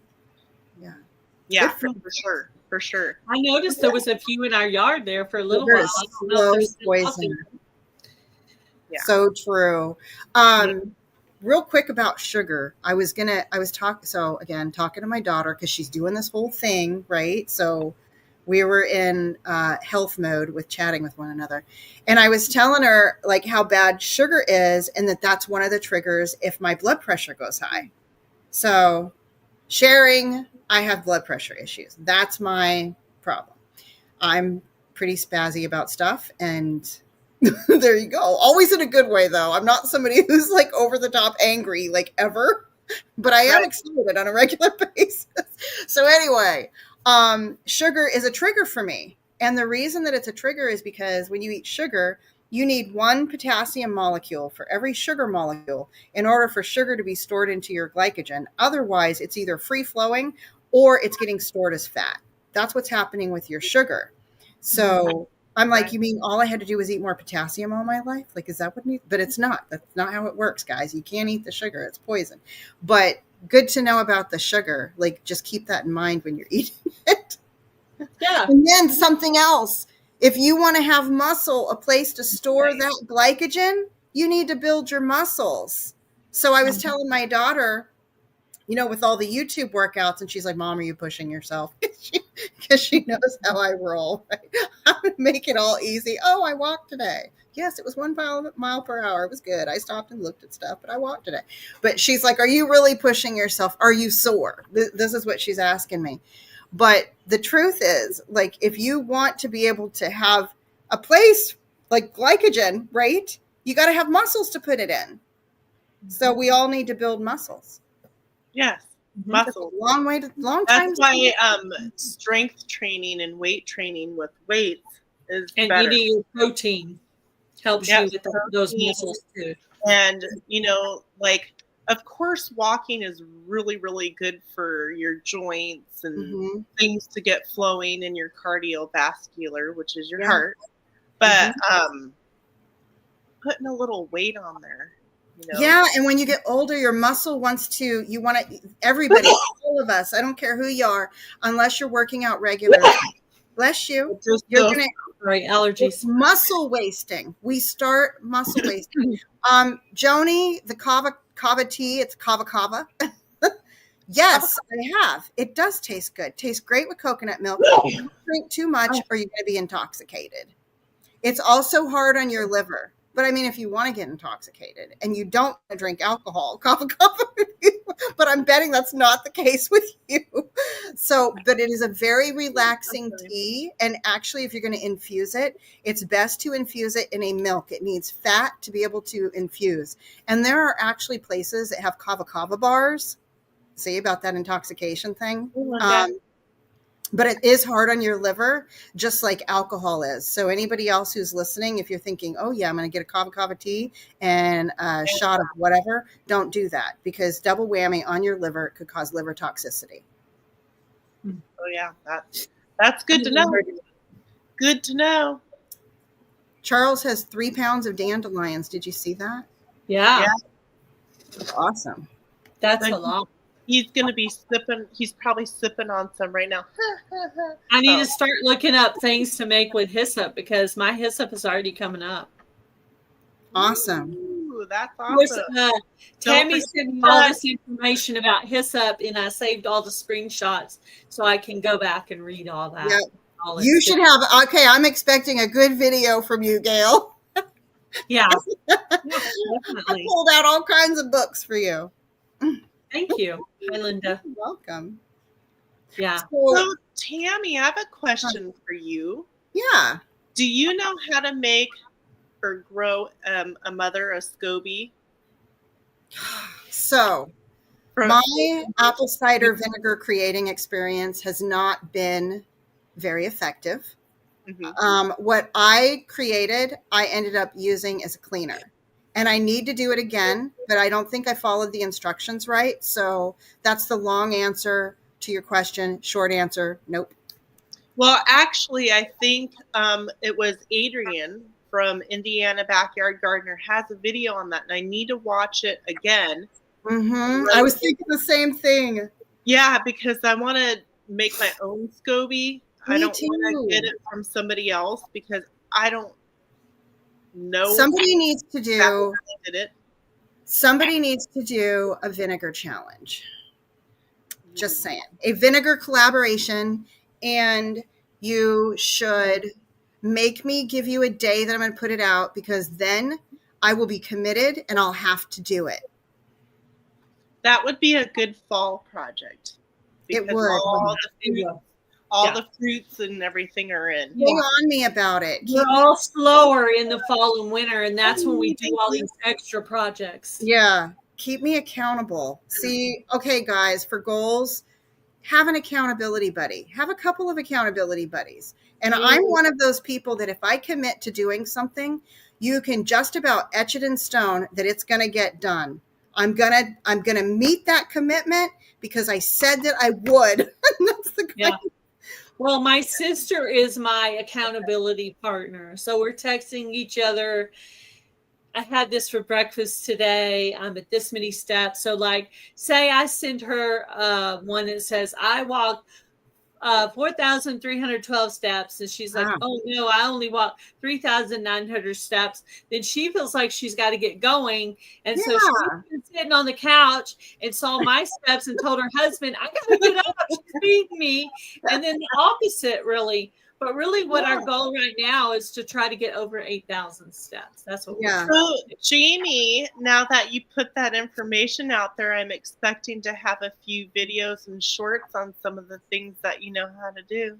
for sure. I noticed there was a few in our yard there for a little while. I don't know if poison. So true. Real quick about sugar. talking to my daughter because she's doing this whole thing, right? So we were in health mode with chatting with one another. And I was telling her like how bad sugar is, and that's one of the triggers if my blood pressure goes high. So sharing, I have blood pressure issues. That's my problem. I'm pretty spazzy about stuff, and there you go. Always in a good way, though. I'm not somebody who's like over the top angry, like ever, but I am excited on a regular basis. So anyway, sugar is a trigger for me. And the reason that it's a trigger is because when you eat sugar, you need one potassium molecule for every sugar molecule in order for sugar to be stored into your glycogen. Otherwise, it's either free flowing or it's getting stored as fat. That's what's happening with your sugar. So I'm like, you mean all I had to do was eat more potassium all my life? Like, is that what it? But it's not. That's not how it works, guys. You can't eat the sugar. It's poison. But good to know about the sugar. Like, just keep that in mind when you're eating it. Yeah. And then something else. If you want to have muscle, a place to store that glycogen, you need to build your muscles. So I was telling my daughter, with all the YouTube workouts, and she's like, Mom, are you pushing yourself? Because she knows how I roll. Right? I would make it all easy. Oh, I walked today. Yes, it was 1 mile per hour. It was good. I stopped and looked at stuff, but I walked today. But she's like, are you really pushing yourself? Are you sore? This is what she's asking me. But the truth is, like, if you want to be able to have a place like glycogen, right, you got to have muscles to put it in. So we all need to build muscles. Yes, muscles. Long time. That's why strength training and weight training with weights is and better. eating your protein helps you with those muscles too. And like, of course, walking is really, really good for your joints and things to get flowing in your cardiovascular, which is your heart. But putting a little weight on there. Yeah, and when you get older, your muscle everybody, all of us, I don't care who you are, unless you're working out regularly. Bless you. You're going to allergies. Muscle wasting. We start muscle wasting. Joni, the kava tea, it's kava. Yes, I have. It does taste good. Tastes great with coconut milk. Don't drink too much or you're going to be intoxicated. It's also hard on your liver. But I mean, if you want to get intoxicated and you don't drink alcohol, kava but I'm betting that's not the case with you. So, but it is a very relaxing tea. And actually, if you're going to infuse it, it's best to infuse it in a milk. It needs fat to be able to infuse. And there are actually places that have kava kava bars. See about that intoxication thing. But it is hard on your liver, just like alcohol is. So anybody else who's listening, if you're thinking, oh yeah, I'm going to get a kava kava tea and a shot of whatever, don't do that, because double whammy on your liver could cause liver toxicity. Oh yeah, that's good to know. Good to know. Charles has 3 pounds of dandelions. Did you see that? Yeah. That's awesome. That's a lot. He's going to be sipping. He's probably sipping on some right now. I need to start looking up things to make with hyssop, because my hyssop is already coming up. Awesome. Ooh, that's awesome. Tammy sent me all this information about hyssop, and I saved all the screenshots so I can go back and read all that. Yep. You should have. Okay, I'm expecting a good video from you, Gail. Yeah, definitely. I pulled out all kinds of books for you. Thank you. Hi, Linda. You're welcome. Yeah. So, Tammy, I have a question for you. Yeah. Do you know how to make or grow a mother a SCOBY? So, my apple cider vinegar creating experience has not been very effective. Mm-hmm. What I created, I ended up using as a cleaner. And I need to do it again, but I don't think I followed the instructions right. So that's the long answer to your question. Short answer, nope. Well, actually, I think it was Adrian from Indiana Backyard Gardener has a video on that, and I need to watch it again. Mm-hmm. I was thinking the same thing. Yeah, because I want to make my own SCOBY. I don't want to get it from somebody else, because I don't know. Somebody needs to do a vinegar challenge. Just saying. A vinegar collaboration, and you should make me give you a day that I'm going to put it out, because then I will be committed and I'll have to do it. That would be a good fall project. It would. All the fruits and everything are in. Hang on me about it. We're all slower in the fall and winter, and that's when we do all these extra projects. Yeah. Keep me accountable. See, okay, guys, for goals, have an accountability buddy. Have a couple of accountability buddies. And I'm one of those people that if I commit to doing something, you can just about etch it in stone that it's going to get done. I'm gonna meet that commitment because I said that I would. That's the yeah. Well, my sister is my accountability partner. So we're texting each other. I had this for breakfast today. I'm at this many steps. So like, say I send her one that says, I walked 4,312 steps. And she's like, oh no, I only walked 3,900 steps. Then she feels like she's got to get going. And so she's been sitting on the couch and saw my steps and told her husband, I got to get up. She's feeding me. And then the opposite, really. But really what our goal right now is to try to get over 8,000 steps. That's what we're doing. So, Jamie, now that you put that information out there, I'm expecting to have a few videos and shorts on some of the things that you know how to do.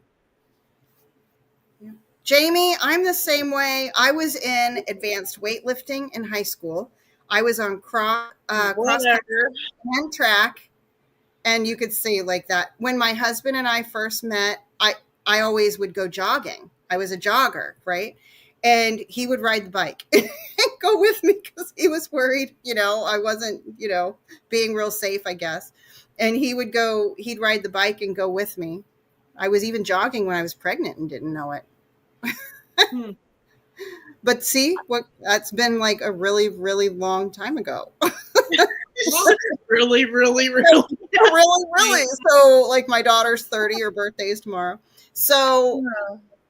Yeah. Jamie, I'm the same way. I was in advanced weightlifting in high school. I was on cross country and track. And you could see like that. When my husband and I first met, I always would go jogging. I was a jogger, right? And he would ride the bike and go with me because he was worried, I wasn't, being real safe, I guess. And he'd ride the bike and go with me. I was even jogging when I was pregnant and didn't know it. But see, that's been like a really, really long time ago. Really. Really. So like my daughter's 30, her birthday is tomorrow. So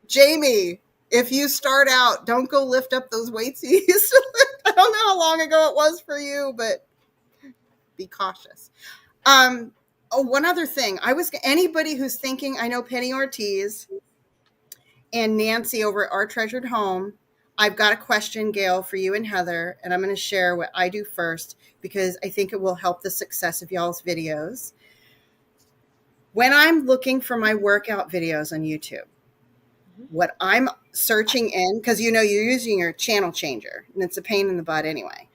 Jamie, if you start out, don't go lift up those weights you used to lift. I don't know how long ago it was for you, but be cautious. One other thing. Anybody who's thinking, I know Penny Ortiz and Nancy over at Our Treasured Home, I've got a question, Gail, for you and Heather, and I'm going to share what I do first because I think it will help the success of y'all's videos. When I'm looking for my workout videos on YouTube, what I'm searching in, because you're using your channel changer, and it's a pain in the butt anyway.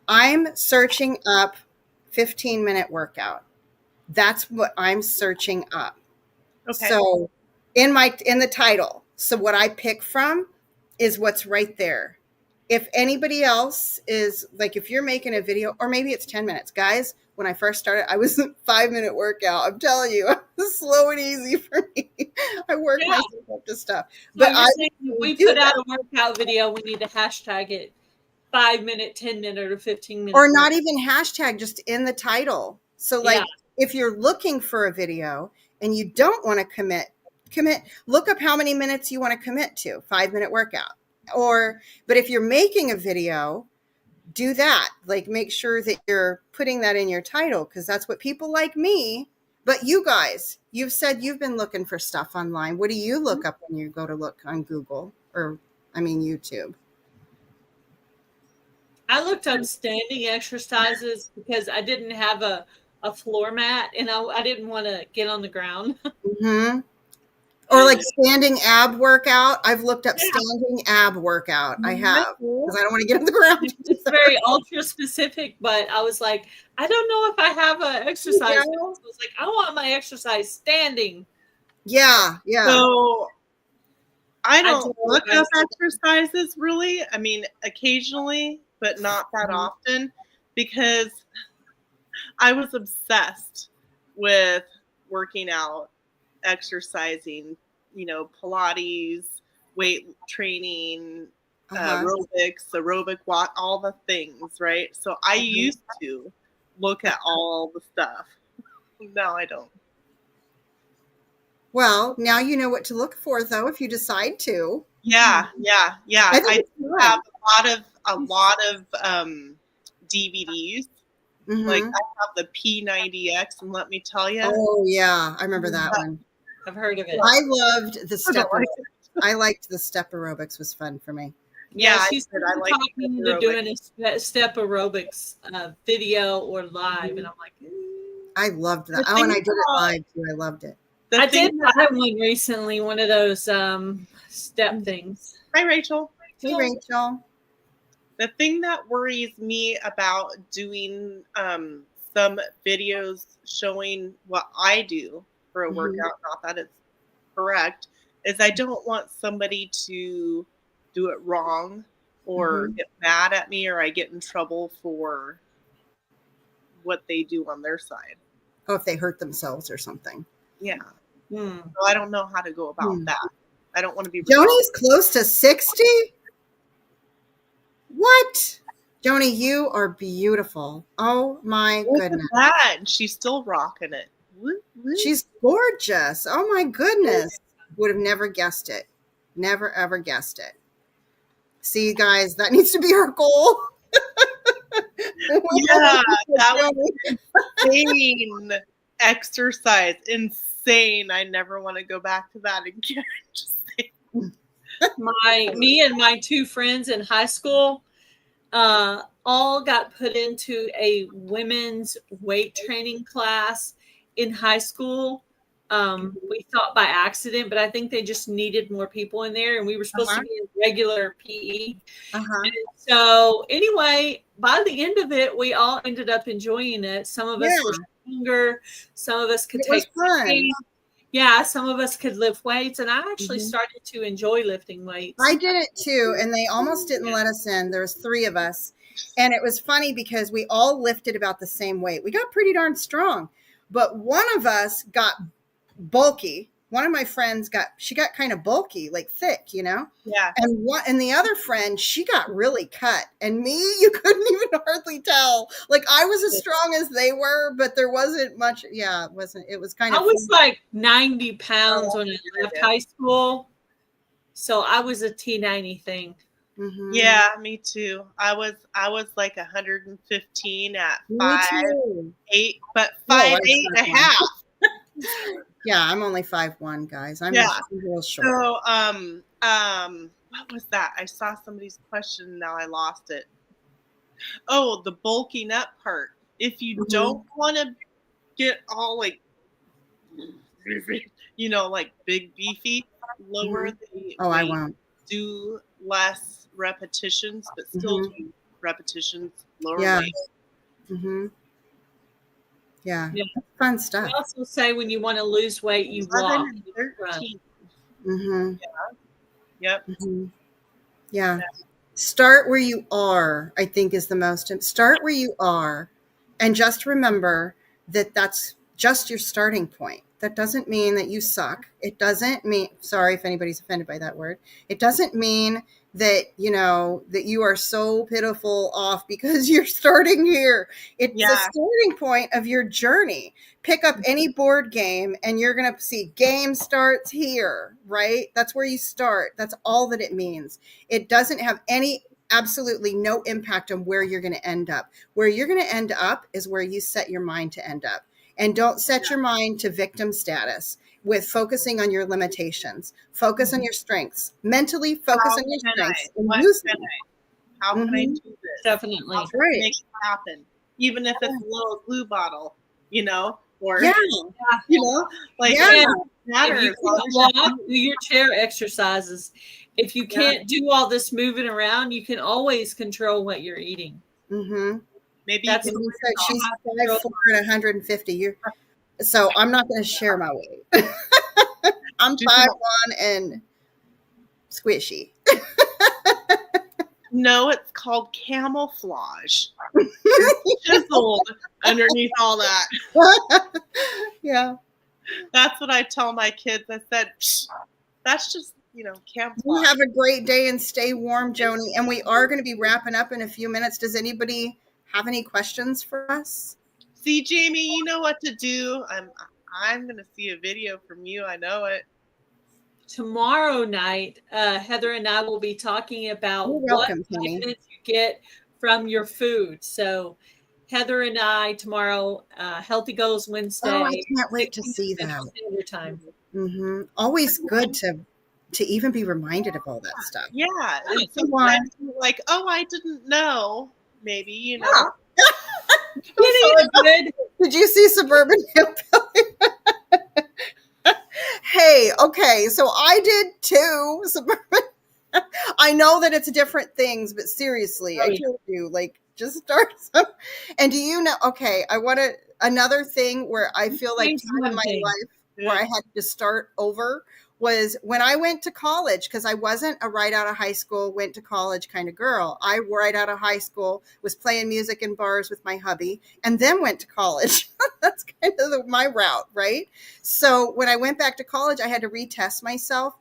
I'm searching up 15-minute workout. That's what I'm searching up. Okay. So in the title. So what I pick from is what's right there. If anybody else is like, if you're making a video, or maybe it's 10 minutes, guys, when I first started, I was a 5-minute workout. I'm telling you, it was slow and easy for me. I worked myself up to stuff. So but we put out a workout video, we need to hashtag it 5-minute, 10-minute, or 15-minute. Or not even hashtag, just in the title. So like if you're looking for a video and you don't want to commit, look up how many minutes you want to commit to, 5-minute workout. But if you're making a video, do that. Like make sure that you're putting that in your title, because that's what people like me. But you guys, you've said you've been looking for stuff online. What do you look up when you go to look on Google YouTube? I looked up standing exercises because I didn't have a floor mat, and I didn't want to get on the ground. Mm-hmm. Or like standing ab workout. I've looked up standing ab workout. I have, because I don't want to get on the ground. It's very ultra specific, but I was like, I don't know if I have an exercise. I was like, I want my exercise standing. Yeah. So I don't look up exercises really. I mean, occasionally, but not that often, because I was obsessed with working out, exercising, Pilates, weight training, aerobic walk, all the things, right? So I used to look at all the stuff. Now I don't. Well, now you know what to look for, though, if you decide to. Yeah. I have a lot of DVDs. Like I have the P90X, and let me tell you. Oh yeah, I remember that one. I've heard of it. I loved the step aerobics. I liked the step aerobics. Was fun for me. Yeah, she's talking to doing a step aerobics video or live, and I'm like, I loved that. Oh, and I did it live too. I loved it. I did buy one recently, one of those step things. Hi, Rachel. Hey, Rachel. The thing that worries me about doing some videos showing what I do for a workout, not that it's correct, is I don't want somebody to do it wrong or get mad at me, or I get in trouble for what they do on their side. Oh, if they hurt themselves or something. Yeah. So I don't know how to go about that. I don't want to be. Joni's close to 60? What? Joni, you are beautiful. Oh my goodness. Look at that. She's still rocking it. She's gorgeous. Oh my goodness. Would have never guessed it. Never ever guessed it. See, guys, that needs to be our goal. Yeah, that was insane exercise. Insane. I never want to go back to that again. Me and my two friends in high school all got put into a women's weight training class in high school. We thought by accident, but I think they just needed more people in there, and we were supposed to be in regular PE. And so anyway, by the end of it, we all ended up enjoying it. Some of us were stronger. Some of us could take weights. Yeah, some of us could lift weights, and I actually started to enjoy lifting weights. I did it too, and they almost didn't let us in. There was 3 of us, and it was funny because we all lifted about the same weight. We got pretty darn strong, but one of us got bulky. One of my friends got kind of bulky, like thick, Yeah. And the other friend, she got really cut. And me, you couldn't even hardly tell. Like I was as strong as they were, but there wasn't much. Yeah, it was kind of. I was like 90 pounds when I left high school. So I was a T90 thing. Yeah, me too. I was like 115 at 5'8", but 5'8" and a half. Yeah, I'm only 5'1", guys. I'm a little short. So, what what was that? I saw somebody's question. Now I lost it. Oh, the bulking up part. If you don't want to get all like, like big beefy, lower the I weight, won't. do less repetitions, but still do repetitions, lower weight. Yeah. Fun stuff. I also say when you want to lose weight, you walk. 13. Yep. Yeah. Start where you are, I think is the most. Start where you are. And just remember that that's just your starting point. That doesn't mean that you suck. It doesn't mean, sorry if anybody's offended by that word. It doesn't mean that, that you are so pitiful off because you're starting here. It's a starting point of your journey. Pick up any board game and you're going to see game starts here, right? That's where you start. That's all that it means. It doesn't have absolutely no impact on where you're going to end up. Where you're going to end up is where you set your mind to end up. And don't set your mind to victim status with focusing on your limitations. Focus on your strengths. Mentally focus on your strengths. How can I do this? Definitely. How can I make it happen? Even if it's a little glue bottle, or matters. If you walk, do your chair exercises. If you can't do all this moving around, you can always control what you're eating. Maybe that's what said. She's 5'4" and 150. So I'm not going to share my weight. I'm 5'1" and squishy. No, it's called camouflage. Chiseled underneath all that. Yeah. That's what I tell my kids. I said, that's just, camouflage. You have a great day and stay warm, Joni. And we are going to be wrapping up in a few minutes. Does anybody have any questions for us? See, Jamie, you know what to do. I'm going to see a video from you. I know it. Tomorrow night, Heather and I will be talking about what benefits you get from your food. So Heather and I tomorrow, Healthy Goals Wednesday. Oh, I can't wait to see that. Time. Always good to even be reminded of all that stuff. Yeah. And sometimes you're like, I didn't know. Maybe, Did you see Suburban Hillbilly? Hey, okay, so I did too. Suburban. I know that it's different things, but seriously, I told you, just start some. And do you know? Okay, I want to another thing where I feel like time in my life where I had to start over was when I went to college, because I wasn't a right out of high school, went to college kind of girl. I right out of high school was playing music in bars with my hubby and then went to college. That's kind of my route, right? So when I went back to college, I had to retest myself.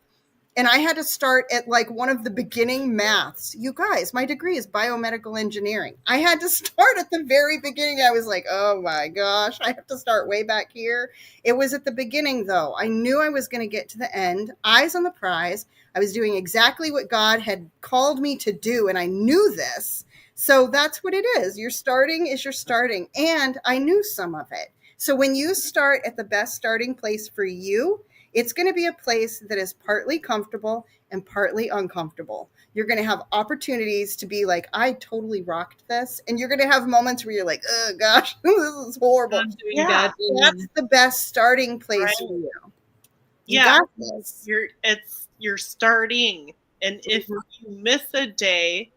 And I had to start at one of the beginning maths. You guys, my degree is biomedical engineering. I had to start at the very beginning. I was like, oh my gosh, I have to start way back here. It was at the beginning though. I knew I was going to get to the end, eyes on the prize. I was doing exactly what God had called me to do. And I knew this. So that's what it is. Your starting is your starting. And I knew some of it. So when you start at the best starting place for you, it's going to be a place that is partly comfortable and partly uncomfortable. You're going to have opportunities to be like, I totally rocked this. And you're going to have moments where you're like, oh gosh, this is horrible. Yeah, that's the best starting place for you. You got this. You're starting. And if you miss a day,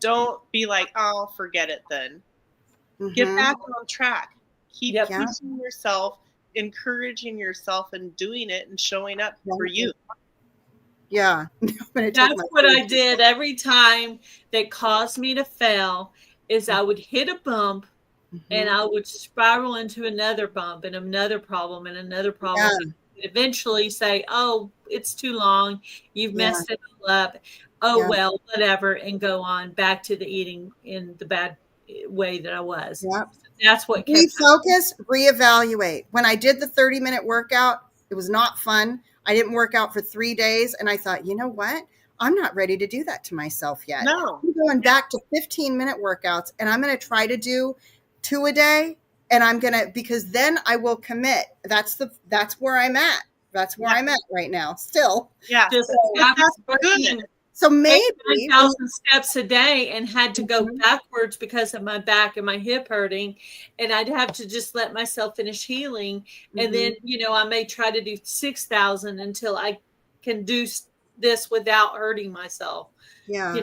don't be like, oh, forget it then. Get back on track. Keep pushing yourself, encouraging yourself and doing it and showing up for you. Yeah. That's what I did every time that caused me to fail is I would hit a bump and I would spiral into another bump and another problem and another problem. And eventually say, oh, it's too long. You've messed it all up. Oh, well, whatever. And go on back to the eating in the bad way that I was. Yep. That's what refocus, reevaluate. When I did the 30-minute workout, it was not fun. I didn't work out for 3 days. And I thought, you know what? I'm not ready to do that to myself yet. No. I'm going back to 15-minute workouts and I'm going to try to do 2 a day. And I'm going to, because then I will commit. That's where I'm at. That's where I'm at right now. Still. Yeah. Just that's good. So maybe 9,000 steps a day and had to go backwards because of my back and my hip hurting. And I'd have to just let myself finish healing. And then, I may try to do 6,000 until I can do this without hurting myself. Yeah.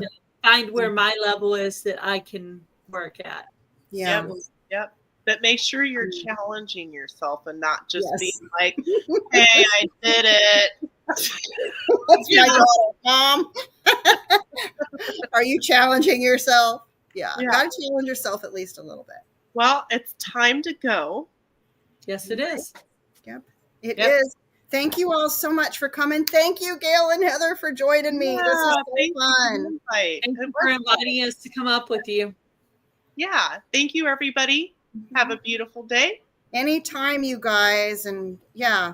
Find where my level is that I can work at. Yeah. Yep. But make sure you're challenging yourself and not just being like, hey, I did it. That's my daughter, Mom. Are you challenging yourself? Yeah. Gotta challenge yourself at least a little bit. Well, it's time to go. Yes, it is. Yep. It is. Thank you all so much for coming. Thank you, Gail and Heather, for joining me. This is so fun. Thank you for inviting us to come up with you. Yeah. Thank you, everybody. Have a beautiful day. Anytime, you guys. And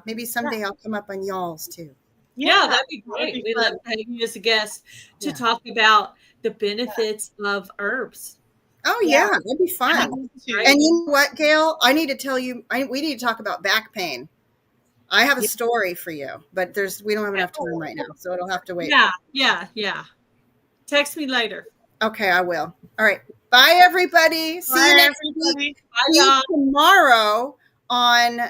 maybe someday I'll come up on y'all's too. Yeah, that'd be great. We'd love to have you as a guest to talk about the benefits of herbs. Oh, yeah. That'd be fun. And you know what, Gail? I need to tell you, we need to talk about back pain. I have a story for you, but we don't have enough time right now, so it'll have to wait. Yeah. Text me later. Okay, I will. All right. Bye, everybody. See you next week. See you tomorrow on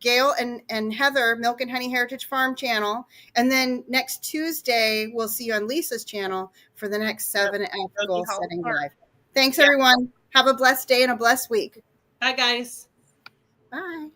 Gail and Heather, Milk and Honey Heritage Farm channel. And then next Tuesday, we'll see you on Lisa's channel for the next 7 Goal Setting Live. Thanks, everyone. Have a blessed day and a blessed week. Bye, guys. Bye.